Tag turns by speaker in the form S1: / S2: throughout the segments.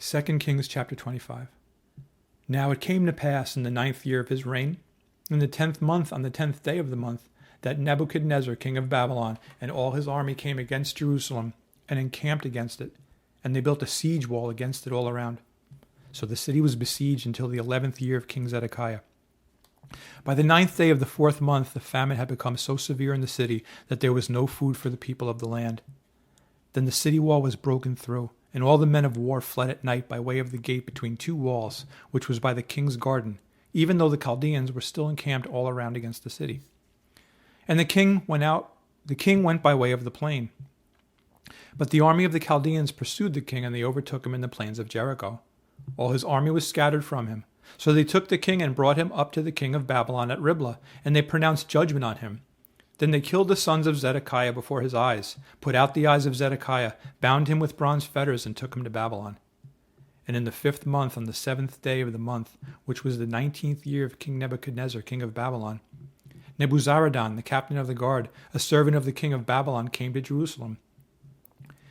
S1: 2 Kings chapter 25. Now it came to pass in the 9th year of his reign, in the 10th month, on the 10th day of the month, that Nebuchadnezzar king of Babylon and all his army came against Jerusalem and encamped against it, and they built a siege wall against it all around. So the city was besieged until the 11th year of King Zedekiah. By the 9th day of the 4th month, the famine had become so severe in the city that there was no food for the people of the land. Then the city wall was broken through, and all the men of war fled at night by way of the gate between two walls, which was by the king's garden, even though the Chaldeans were still encamped all around against the city. And the king went by way of the plain. But the army of the Chaldeans pursued the king, and they overtook him in the plains of Jericho. All his army was scattered from him. So they took the king and brought him up to the king of Babylon at Riblah, and they pronounced judgment on him. Then they killed the sons of Zedekiah before his eyes, put out the eyes of Zedekiah, bound him with bronze fetters, and took him to Babylon. And in the 5th month, on the 7th day of the month, which was the 19th year of King Nebuchadnezzar, king of Babylon, Nebuzaradan, the captain of the guard, a servant of the king of Babylon, came to Jerusalem.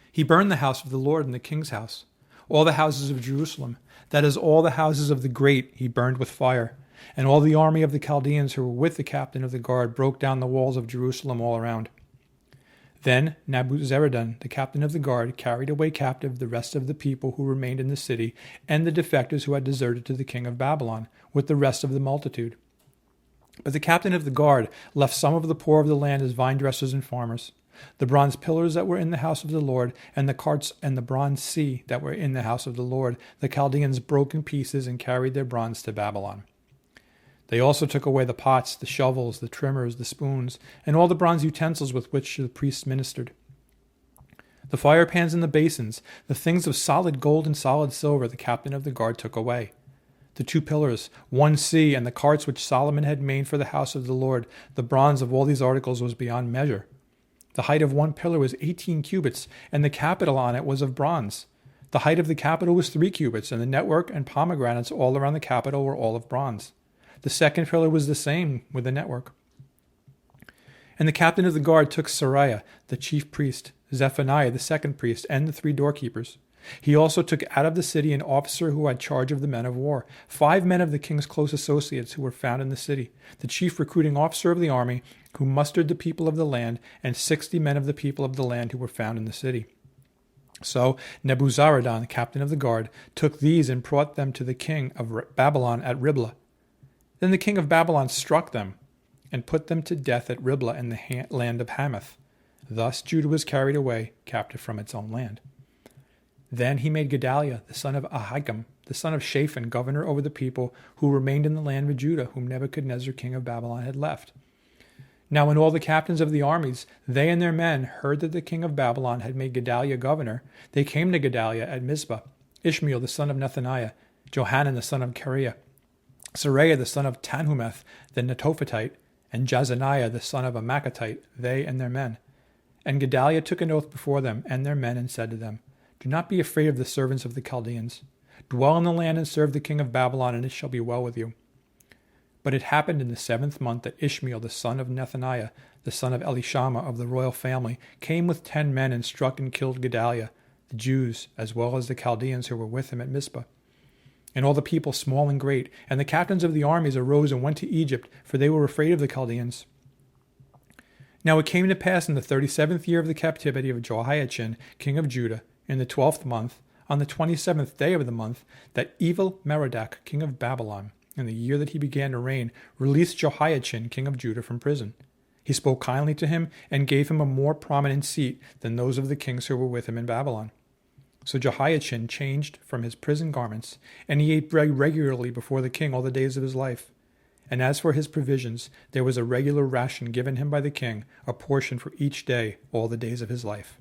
S1: He burned the house of the Lord and the king's house, all the houses of Jerusalem, that is, all the houses of the great he burned with fire. And all the army of the Chaldeans who were with the captain of the guard broke down the walls of Jerusalem all around. Then Nebuzaradan, the captain of the guard, carried away captive the rest of the people who remained in the city, and the defectors who had deserted to the king of Babylon, with the rest of the multitude. But the captain of the guard left some of the poor of the land as vine dressers and farmers. The bronze pillars that were in the house of the Lord, and the carts and the bronze sea that were in the house of the Lord, the Chaldeans broke in pieces and carried their bronze to Babylon. They also took away the pots, the shovels, the trimmers, the spoons, and all the bronze utensils with which the priests ministered. The fire pans and the basins, the things of solid gold and solid silver, the captain of the guard took away. The 2 pillars, 1 sea, and the carts which Solomon had made for the house of the Lord, the bronze of all these articles was beyond measure. The height of 1 pillar was 18 cubits, and the capital on it was of bronze. The height of the capital was 3 cubits, and the network and pomegranates all around the capital were all of bronze. The 2nd pillar was the same with the network. And the captain of the guard took Seraiah, the chief priest, Zephaniah, the 2nd priest, and the 3 doorkeepers. He also took out of the city an officer who had charge of the men of war, 5 men of the king's close associates who were found in the city, the chief recruiting officer of the army, who mustered the people of the land, and 60 men of the people of the land who were found in the city. So Nebuzaradan, the captain of the guard, took these and brought them to the king of Babylon at Riblah. Then the king of Babylon struck them and put them to death at Riblah in the land of Hamath. Thus Judah was carried away captive from its own land. Then he made Gedaliah, the son of Ahikam, the son of Shaphan, governor over the people who remained in the land of Judah, whom Nebuchadnezzar king of Babylon had left. Now when all the captains of the armies, they and their men, heard that the king of Babylon had made Gedaliah governor, they came to Gedaliah at Mizpah, Ishmael the son of Nethaniah, Johanan the son of Kareah, Seraiah the son of Tanhumeth the Netophathite, and Jazaniah the son of a Maacatite, they and their men. And Gedaliah took an oath before them and their men, and said to them, Do not be afraid of the servants of the Chaldeans. Dwell in the land and serve the king of Babylon, and it shall be well with you. But it happened in the 7th month that Ishmael the son of Nethaniah, the son of Elishama of the royal family, came with 10 men and struck and killed Gedaliah, the Jews, as well as the Chaldeans who were with him at Mizpah. And all the people, small and great, and the captains of the armies arose and went to Egypt, for they were afraid of the Chaldeans. Now it came to pass in the 37th year of the captivity of Jehoiachin, king of Judah, in the 12th month, on the 27th day of the month, that Evil-Merodach, king of Babylon, in the year that he began to reign, released Jehoiachin, king of Judah, from prison. He spoke kindly to him and gave him a more prominent seat than those of the kings who were with him in Babylon. So Jehoiachin changed from his prison garments, and he ate bread regularly before the king all the days of his life. And as for his provisions, there was a regular ration given him by the king, a portion for each day all the days of his life.